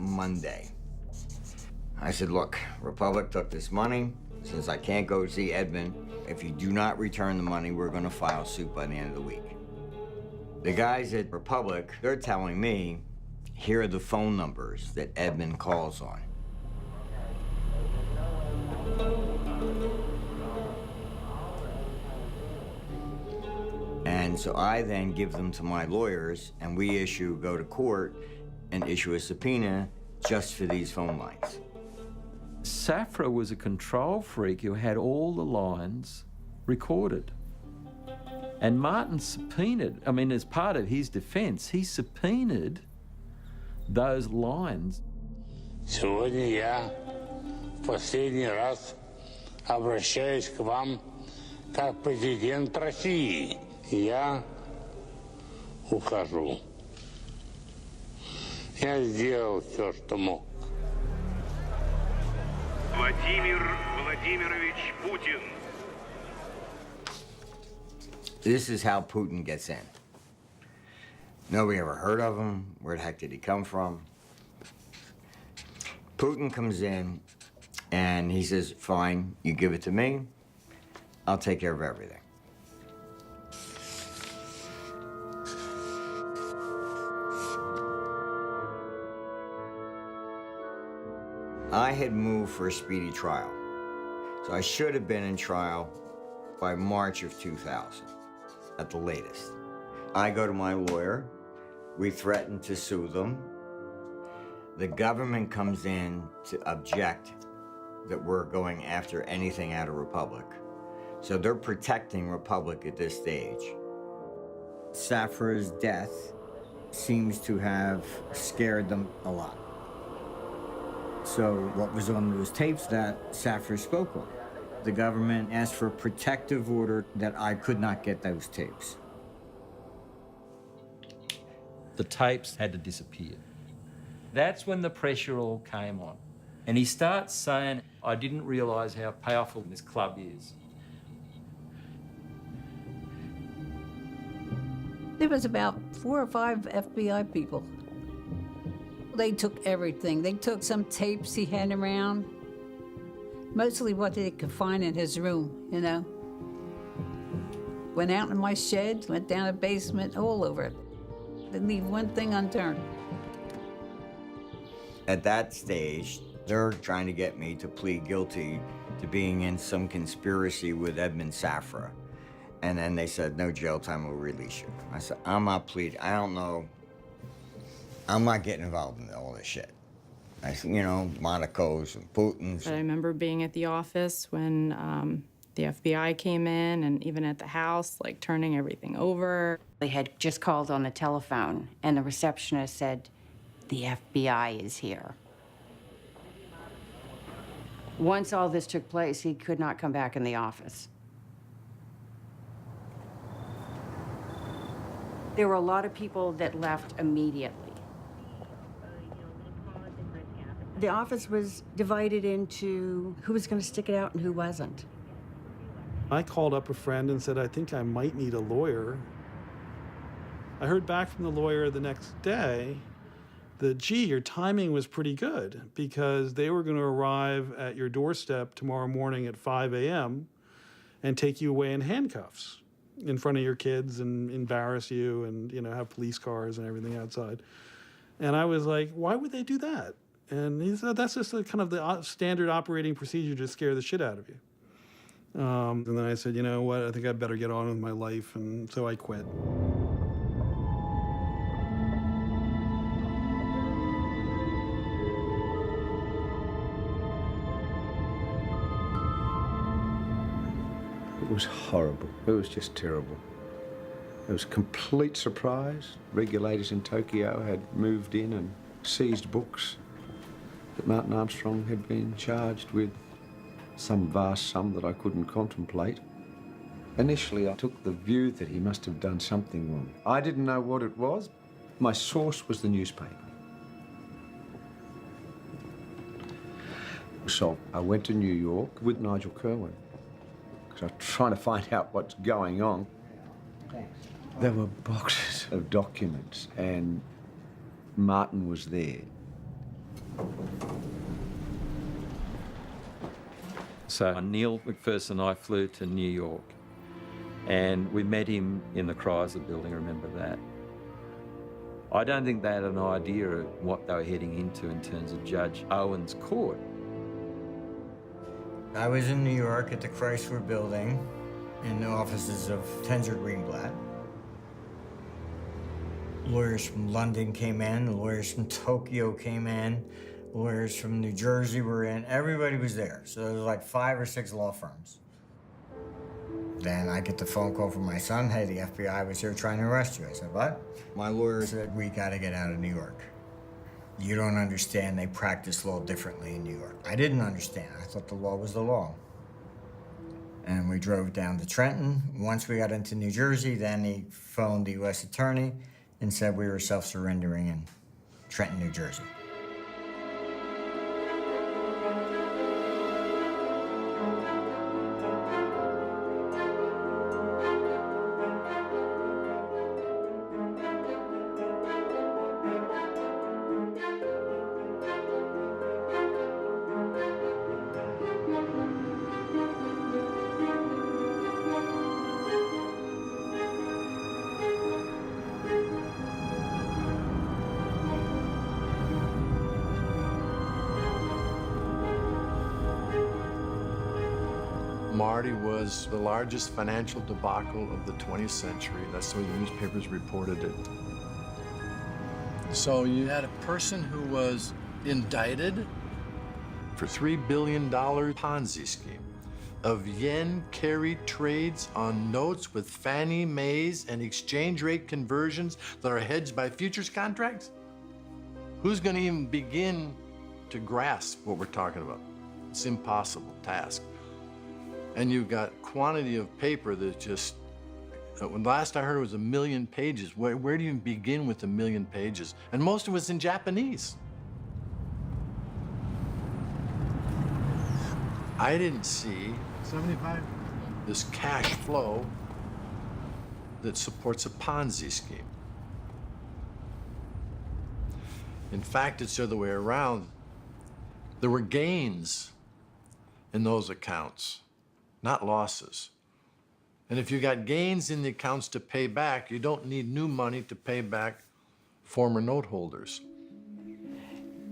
Monday. I said, look, Republic took this money. Since I can't go see Edmund, if you do not return the money, we're gonna file suit by the end of the week. The guys at Republic, they're telling me, here are the phone numbers that Edmund calls on. And so I then give them to my lawyers, and we go to court and issue a subpoena just for these phone lines. Safra was a control freak who had all the lines recorded. And Martin subpoenaed, I mean, as part of his defense, he subpoenaed those lines. Сегодня я в последний раз обращаюсь к вам как президент России. Я ухожу. Я сделал все, что мог. Владимир Владимирович Путин. This is how Putin gets in. Nobody ever heard of him. Where the heck did he come from? Putin comes in and he says, fine, you give it to me. I'll take care of everything. I had moved for a speedy trial, so I should have been in trial by March of 2000, at the latest. I go to my lawyer, we threaten to sue them. The government comes in to object that we're going after anything out of Republic. So they're protecting Republic at this stage. Safra's death seems to have scared them a lot. So what was on those tapes that Safra spoke on? The government asked for a protective order that I could not get those tapes. The tapes had to disappear. That's when the pressure all came on. And he starts saying, I didn't realise how powerful this club is. There was about 4 or 5 FBI people. They took everything. They took some tapes he had around, mostly what they could find in his room, you know. Went out in my shed, went down the basement, all over it. Didn't leave one thing unturned. At that stage, they're trying to get me to plead guilty to being in some conspiracy with Edmund Safra. And then they said, no jail time, will release you. I said, I'm not pleading, I don't know. I'm not getting involved in all this shit. I said, you know, Monaco's and Putin's. But I remember being at the office when the FBI came in, and even at the house, like turning everything over. They had just called on the telephone, and the receptionist said, the FBI is here. Once all this took place, he could not come back in the office. There were a lot of people that left immediately. The office was divided into who was going to stick it out and who wasn't. I called up a friend and said, I think I might need a lawyer. I heard back from the lawyer the next day that, gee, your timing was pretty good because they were going to arrive at your doorstep tomorrow morning at 5 a.m. and take you away in handcuffs in front of your kids and embarrass you and, you know, have police cars and everything outside. And I was like, why would they do that? And he said, that's just kind of the standard operating procedure to scare the shit out of you. And then I said, you know what, I think I better get on with my life, and so I quit. It was horrible. It was just terrible. It was a complete surprise. Regulators in Tokyo had moved in and seized books that Martin Armstrong had been charged with some vast sum that I couldn't contemplate. Initially, I took the view that he must have done something wrong. I didn't know what it was. My source was the newspaper. So I went to New York with Nigel Kerwin because I was trying to find out what's going on. There were boxes of documents, and Martin was there. So Neil McPherson and I flew to New York, and we met him in the Chrysler building, I remember that. I don't think they had an idea of what they were heading into in terms of Judge Owen's court. I was in New York at the Chrysler building in the offices of Tenzer Greenblatt. Lawyers from London came in, lawyers from Tokyo came in, lawyers from New Jersey were in, everybody was there. So there was like 5 or 6 law firms. Then I get the phone call from my son, hey, the FBI was here trying to arrest you. I said, what? My lawyer said, we gotta get out of New York. You don't understand, they practice law differently in New York. I didn't understand, I thought the law was the law. And we drove down to Trenton. Once we got into New Jersey, then he phoned the U.S. attorney and said we were self-surrendering in Trenton, New Jersey. Marty was the largest financial debacle of the 20th century. That's the way the newspapers reported it. So you had a person who was indicted for $3 billion Ponzi scheme of yen carried trades on notes with Fannie Mae's and exchange rate conversions that are hedged by futures contracts. Who's going to even begin to grasp what we're talking about? It's an impossible task. And you've got quantity of paper that just, when last I heard it was 1 million pages. Where do you begin with 1 million pages? And most of it's in Japanese. I didn't see 75 this cash flow that supports a Ponzi scheme. In fact, it's the other way around. There were gains in those accounts, not losses. And if you got gains in the accounts to pay back, you don't need new money to pay back former note holders.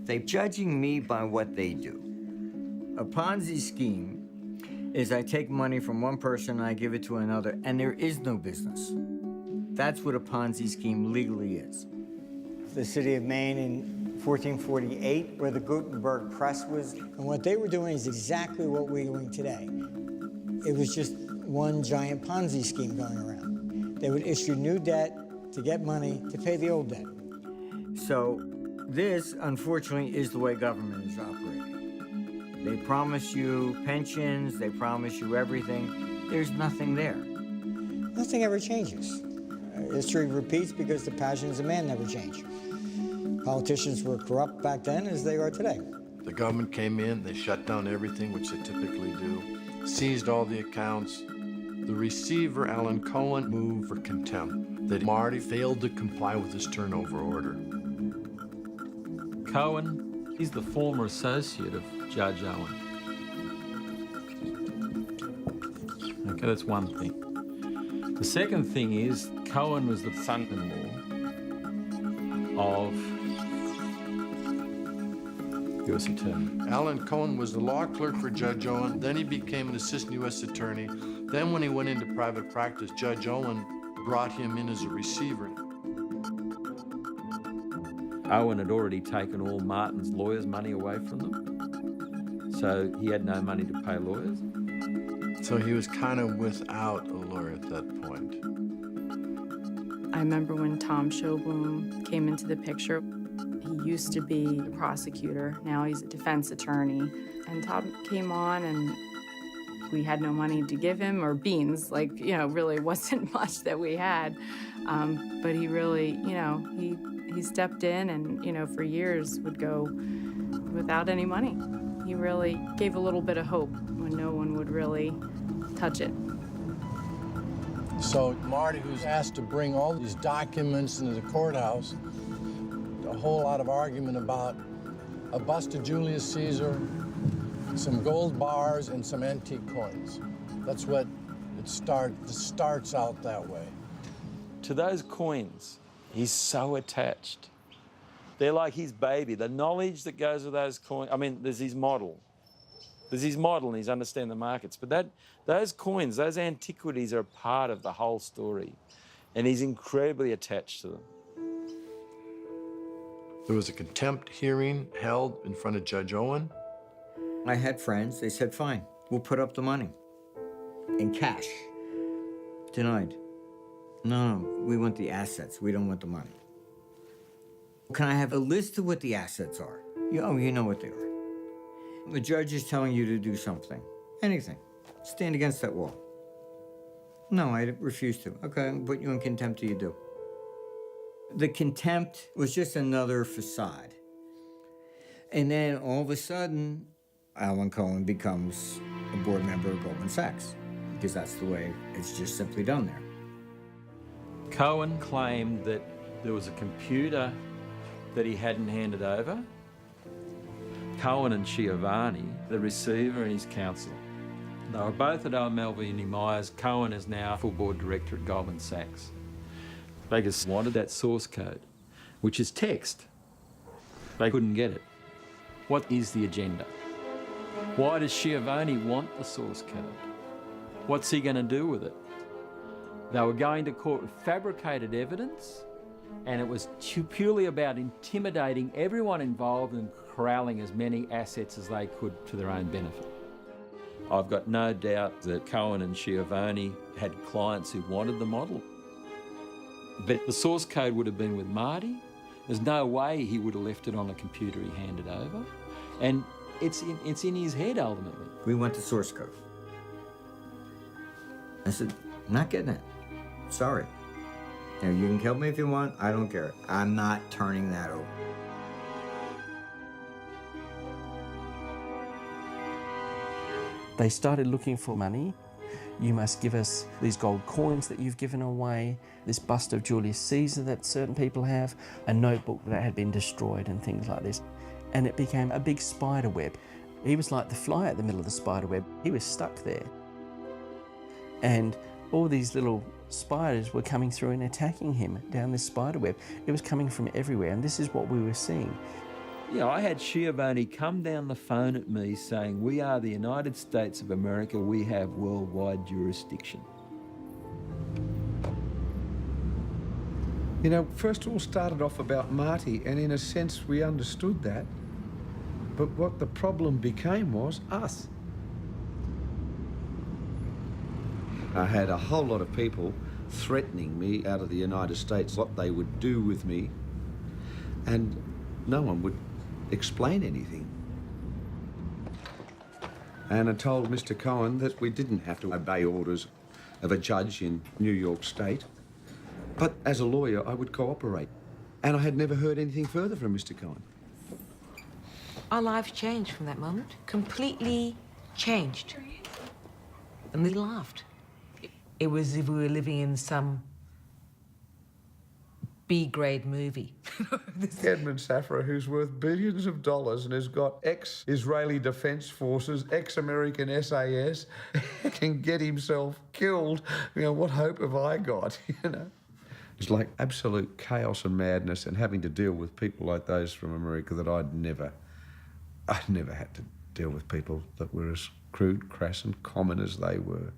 They're judging me by what they do. A Ponzi scheme is I take money from one person and I give it to another, and there is no business. That's what a Ponzi scheme legally is. The city of Maine in 1448, where the Gutenberg press was, and what they were doing is exactly what we're doing today. It was just one giant Ponzi scheme going around. They would issue new debt to get money to pay the old debt. So this, unfortunately, is the way government is operating. They promise you pensions, they promise you everything. There's nothing there. Nothing ever changes. History repeats because the passions of man never change. Politicians were corrupt back then as they are today. The government came in, they shut down everything, which they typically do, seized all the accounts. The receiver, Alan Cohen, moved for contempt that Marty failed to comply with his turnover order. Cohen is the former associate of Judge Owen. Okay, that's one thing. The second thing is Cohen was the son-in-law of U.S. Attorney. Alan Cohen was the law clerk for Judge Owen, then he became an assistant U.S. attorney. Then when he went into private practice, Judge Owen brought him in as a receiver. Owen had already taken all Martin's lawyers' money away from them, so he had no money to pay lawyers. So he was kind of without a lawyer at that point. I remember when Tom Showbloom came into the picture. He used to be a prosecutor, now he's a defense attorney. And Tom came on and we had no money to give him, or beans, like, really wasn't much that we had. But he really, he stepped in and, for years would go without any money. He really gave a little bit of hope when no one would really touch it. So Marty, who's asked to bring all these documents into the courthouse, a whole lot of argument about a bust of Julius Caesar, some gold bars and some antique coins. That's what it starts out that way. To those coins, he's so attached. They're like his baby. The knowledge that goes with those coins, I mean, there's his model. There's his model and he's understand the markets. But those coins, those antiquities are a part of the whole story. And he's incredibly attached to them. There was a contempt hearing held in front of Judge Owen. I had friends, they said, fine, we'll put up the money. In cash. Denied. No, we want the assets, we don't want the money. Can I have a list of what the assets are? Oh, you know what they are. The judge is telling you to do something, anything. Stand against that wall. No, I refuse to. Okay, I'll put you in contempt till you do. The contempt was just another facade. And then all of a sudden, Alan Cohen becomes a board member of Goldman Sachs, because that's the way it's just simply done there. Cohen claimed that there was a computer that he hadn't handed over. Cohen and Schiavone, the receiver and his counsel. They were both at Melvini Myers. Cohen is now full board director at Goldman Sachs. They just wanted that source code, which is text. They couldn't get it. What is the agenda? Why does Schiavone want the source code? What's he going to do with it? They were going to court with fabricated evidence, and it was purely about intimidating everyone involved and corralling as many assets as they could to their own benefit. I've got no doubt that Cohen and Schiavone had clients who wanted the model. But the source code would have been with Marty. There's no way he would have left it on a computer he handed over. And it's in his head, ultimately. We want the source code. I said, not getting it. Sorry. You know, you can kill me if you want, I don't care. I'm not turning that over. They started looking for money. You must give us these gold coins that you've given away, this bust of Julius Caesar that certain people have, a notebook that had been destroyed and things like this. And it became a big spider web. He was like the fly at the middle of the spider web. He was stuck there. And all these little spiders were coming through and attacking him down this spider web. It was coming from everywhere, and this is what we were seeing. You know, I had Schiavone come down the phone at me saying, we are the United States of America, we have worldwide jurisdiction. You know, first it all started off about Marty, and in a sense we understood that. But what the problem became was us. I had a whole lot of people threatening me out of the United States, what they would do with me, and no one would explain anything. And I told Mr. Cohen that we didn't have to obey orders of a judge in New York State, but as a lawyer, I would cooperate. And I had never heard anything further from Mr. Cohen. Our lives changed from that moment. Completely changed. And we laughed. It was as if we were living in some B-grade movie. Edmund Safra, who's worth billions of dollars and has got ex-Israeli Defense Forces, ex-American SAS, can get himself killed. You know, what hope have I got, you know? It's like absolute chaos and madness, and having to deal with people like those from America that I'd never had to deal with people that were as crude, crass and common as they were.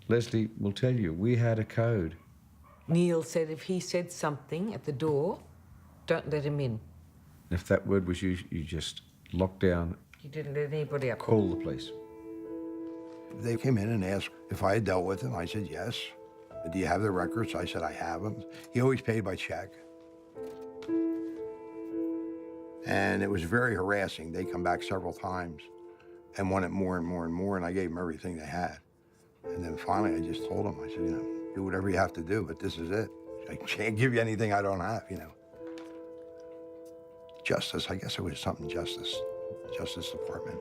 Leslie will tell you, we had a code. Neil said if he said something at the door, don't let him in. If that word was used, you just locked down. He didn't let anybody up. Call the police. They came in and asked if I had dealt with him. I said, yes. Do you have the records? I said, I have them. He always paid by check. And it was very harassing. They come back several times and wanted more and more and more, and I gave them everything they had. And then finally, I just told them, I said, you know, do whatever you have to do, but this is it. I can't give you anything I don't have, you know. Justice, I guess it was something Justice Department.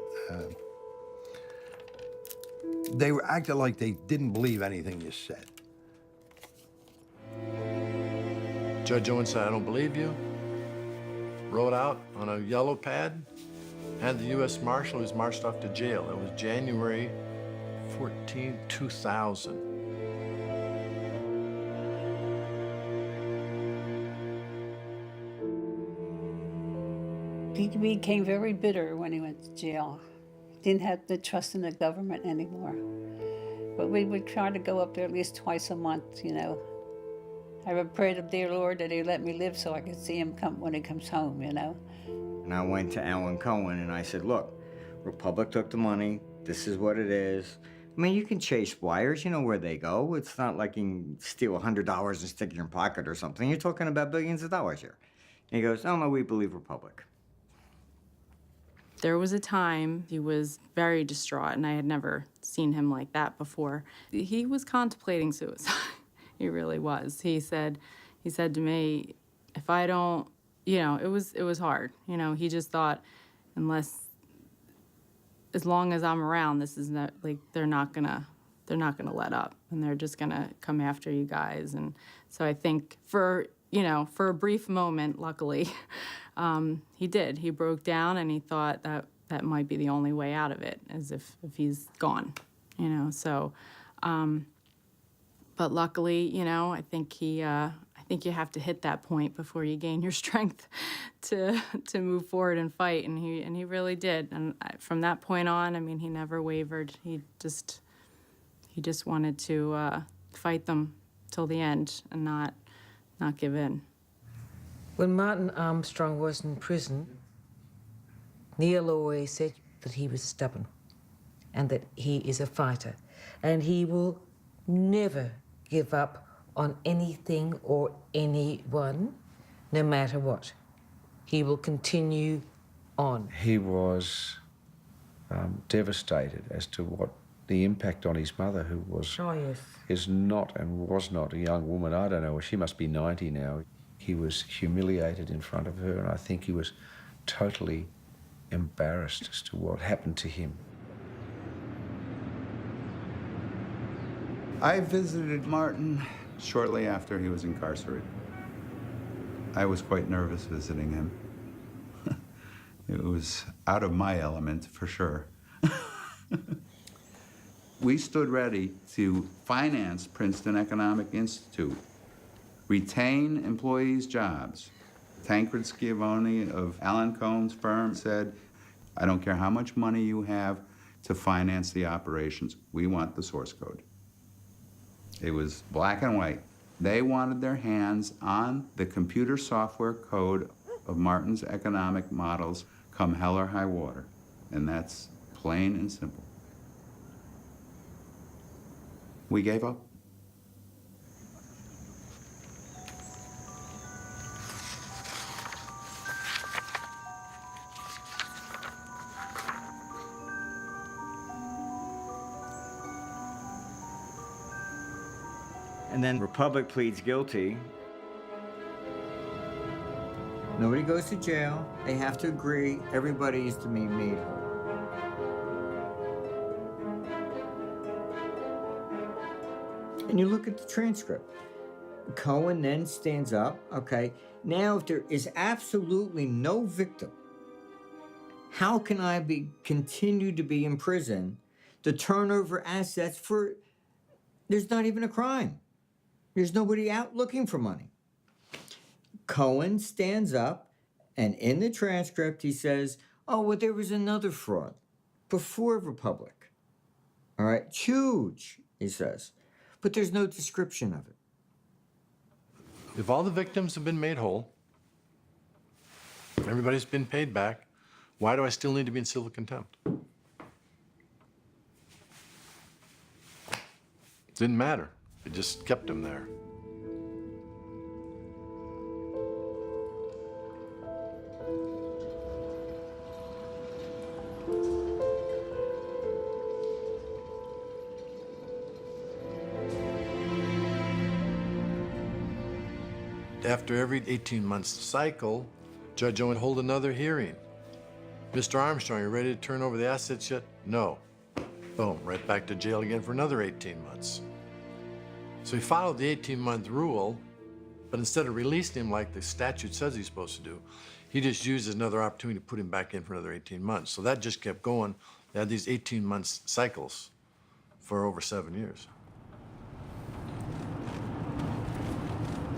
They were acting like they didn't believe anything you said. Judge Owen said, I don't believe you. Wrote out on a yellow pad, and the U.S. Marshal was marched off to jail. It was January 14, 2000. He became very bitter when he went to jail. Didn't have the trust in the government anymore. But we would try to go up there at least twice a month, you know. I would pray to dear Lord that he let me live so I could see him come when he comes home, you know. And I went to Alan Cohen and I said, look, Republic took the money. This is what it is. I mean, you can chase wires. You know where they go. It's not like you can steal $100 and stick it in your pocket or something. You're talking about billions of dollars here. And he goes, oh, no, we believe Republic. There was a time he was very distraught, and I had never seen him like that before. He was contemplating suicide. He really was. He said to me, if I don't, you know, it was hard. You know, he just thought, as long as I'm around, this is not, like, they're not gonna let up, and they're just gonna come after you guys. And so I think for a brief moment, luckily, he did. He broke down, and he thought that might be the only way out of it, as if he's gone, you know. So, but luckily, you know, I think you have to hit that point before you gain your strength to move forward and fight, and he really did. And from that point on, I mean, he never wavered. He just wanted to fight them till the end and not give in. When Martin Armstrong was in prison, Neil always said that he was stubborn and that he is a fighter, and he will never give up on anything or anyone, no matter what. He will continue on. He was devastated as to what the impact on his mother, who was is not and was not a young woman. I don't know, she must be 90 now. He was humiliated in front of her, and I think he was totally embarrassed as to what happened to him. I visited Martin shortly after he was incarcerated. I was quite nervous visiting him. It was out of my element, for sure. We stood ready to finance Princeton Economic Institute, retain employees' jobs. Tancred Schiavone of Alan Cohen's firm said, I don't care how much money you have to finance the operations. We want the source code. It was black and white. They wanted their hands on the computer software code of Martin's economic models come hell or high water. And that's plain and simple. We gave up. And then Republic pleads guilty. Nobody goes to jail. They have to agree. Everybody is to be made whole. And you look at the transcript. Cohen then stands up. Okay, now if there is absolutely no victim, how can I continue to be in prison to turn over assets for, there's not even a crime. There's nobody out looking for money. Cohen stands up, and in the transcript he says, oh, well, there was another fraud before Republic. All right, huge, he says. But there's no description of it. If all the victims have been made whole, everybody's been paid back, why do I still need to be in civil contempt? Didn't matter. It just kept him there. After every 18-month cycle, Judge Owen would hold another hearing. Mr. Armstrong, you ready to turn over the assets yet? No. Boom, right back to jail again for another 18 months. So he followed the 18-month rule, but instead of releasing him like the statute says he's supposed to do, He just used another opportunity to put him back in for another 18 months. So that just kept going. They had these 18-month cycles for over 7 years.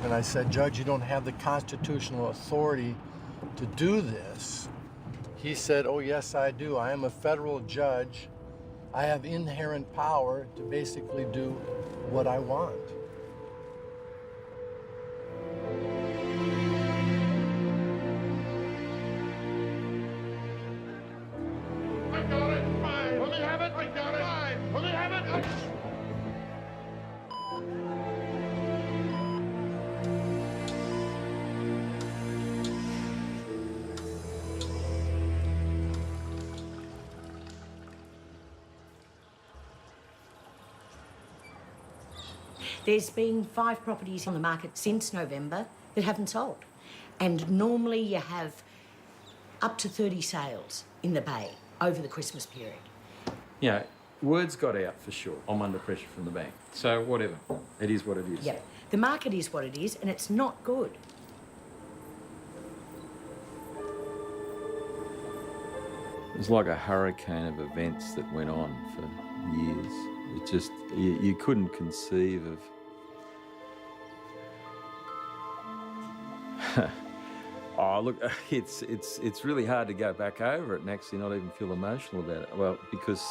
And I said, Judge, you don't have the constitutional authority to do this. He said, oh, yes, I do. I am a federal judge. I have inherent power to basically do what I want. I got it. Fine. Let me have it. I got it. Fine. Let me have it. There's been 5 properties on the market since November that haven't sold. And normally you have up to 30 sales in the Bay over the Christmas period. You know, word's got out for sure. I'm under pressure from the bank. So whatever. It is what it is. Yeah. The market is what it is, and it's not good. It was like a hurricane of events that went on for years. It just, you couldn't conceive of... Oh, look, it's really hard to go back over it and actually not even feel emotional about it. Well, because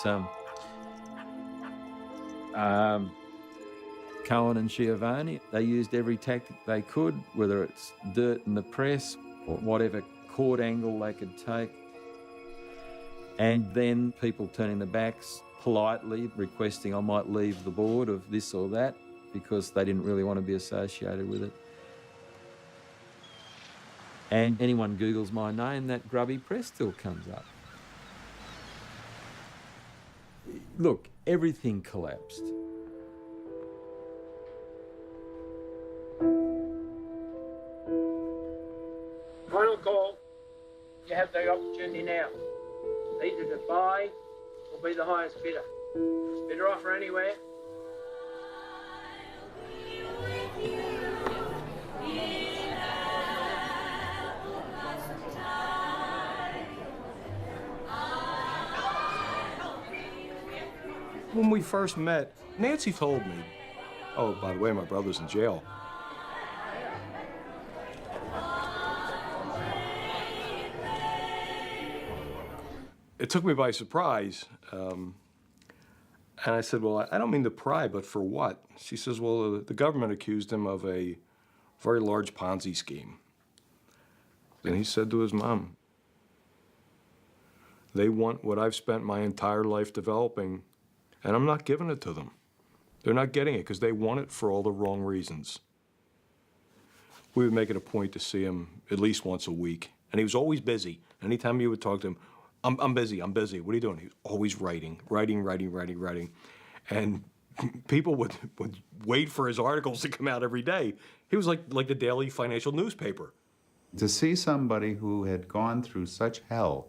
Cohen and Schiavone, they used every tactic they could, whether it's dirt in the press or whatever court angle they could take. And then people turning their backs, politely requesting I might leave the board of this or that because they didn't really want to be associated with it. And anyone Googles my name, that grubby press still comes up. Look, everything collapsed. Final call. You have the opportunity now. Either to buy or be the highest bidder. Bidder offer anywhere. When we first met, Nancy told me, oh, by the way, my brother's in jail. It took me by surprise. And I said, well, I don't mean to pry, but for what? She says, well, the government accused him of a very large Ponzi scheme. Then he said to his mom, they want what I've spent my entire life developing, and I'm not giving it to them. They're not getting it because they want it for all the wrong reasons. We would make it a point to see him at least once a week, and he was always busy. Anytime you would talk to him, I'm busy. What are you doing? He was always writing. And people would wait for his articles to come out every day. He was like the daily financial newspaper. To see somebody who had gone through such hell